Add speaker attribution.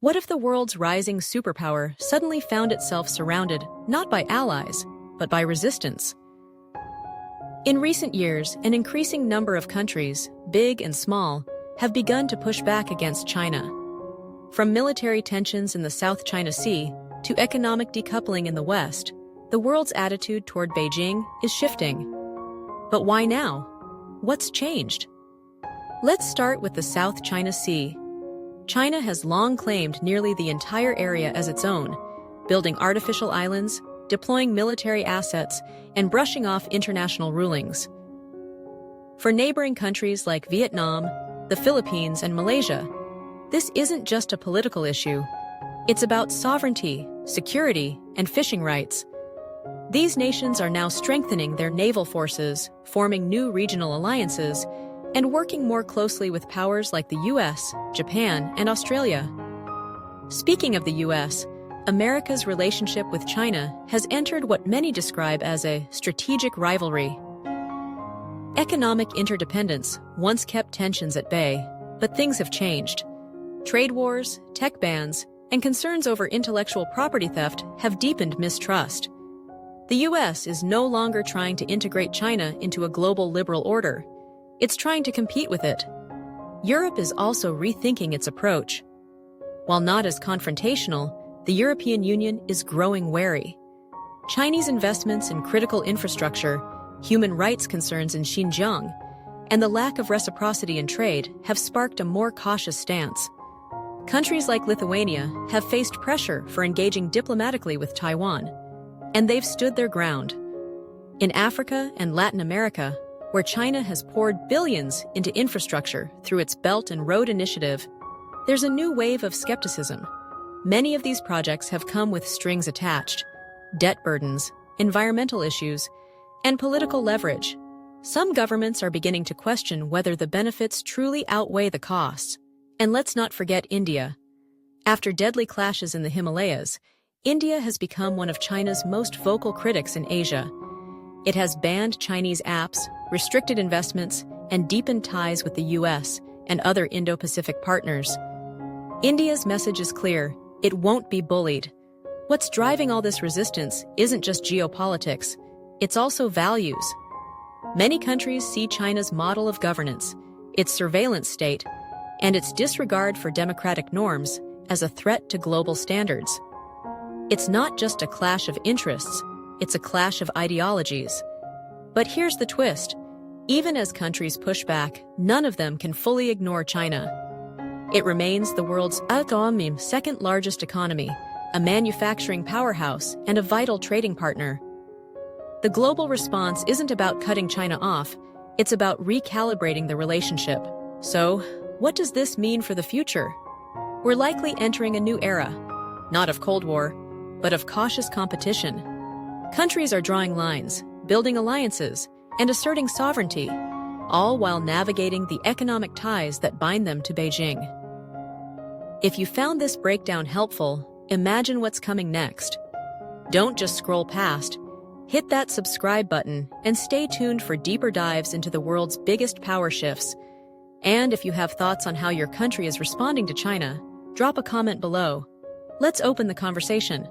Speaker 1: What if the world's rising superpower suddenly found itself surrounded not by allies, but by resistance? In recent years, an increasing number of countries, big and small, have begun to push back against China. From military tensions in the South China Sea to economic decoupling in the West, the world's attitude toward Beijing is shifting. But why now? What's changed? Let's start with the South China Sea. China has long claimed nearly the entire area as its own, building artificial islands, deploying military assets, and brushing off international rulings. For neighboring countries like Vietnam, the Philippines, and Malaysia, this isn't just a political issue. It's about sovereignty, security, and fishing rights. These nations are now strengthening their naval forces, forming new regional alliances, and working more closely with powers like the US, Japan, and Australia. Speaking of the US, America's relationship with China has entered what many describe as a strategic rivalry. Economic interdependence once kept tensions at bay, but things have changed. Trade wars, tech bans, and concerns over intellectual property theft have deepened mistrust. The US is no longer trying to integrate China into a global liberal order. It's trying to compete with it. Europe is also rethinking its approach. While not as confrontational, the European Union is growing wary. Chinese investments in critical infrastructure, human rights concerns in Xinjiang, and the lack of reciprocity in trade have sparked a more cautious stance. Countries like Lithuania have faced pressure for engaging diplomatically with Taiwan, and they've stood their ground. In Africa and Latin America, where China has poured billions into infrastructure through its Belt and Road Initiative, there's a new wave of skepticism. Many of these projects have come with strings attached, debt burdens, environmental issues, and political leverage. Some governments are beginning to question whether the benefits truly outweigh the costs. And let's not forget India. After deadly clashes in the Himalayas, India has become one of China's most vocal critics in Asia. It has banned Chinese apps, restricted investments, and deepened ties with the US and other Indo-Pacific partners. India's message is clear: it won't be bullied. What's driving all this resistance isn't just geopolitics, it's also values. Many countries see China's model of governance, its surveillance state, and its disregard for democratic norms as a threat to global standards. It's not just a clash of interests, it's a clash of ideologies. But here's the twist. Even as countries push back, none of them can fully ignore China. It remains the world's second largest economy, a manufacturing powerhouse, and a vital trading partner. The global response isn't about cutting China off, it's about recalibrating the relationship. So, what does this mean for the future? We're likely entering a new era, not of Cold War, but of cautious competition. Countries are drawing lines, building alliances, and asserting sovereignty, all while navigating the economic ties that bind them to Beijing. If you found this breakdown helpful, imagine what's coming next. Don't just scroll past. Hit that subscribe button and stay tuned for deeper dives into the world's biggest power shifts. And if you have thoughts on how your country is responding to China, drop a comment below. Let's open the conversation.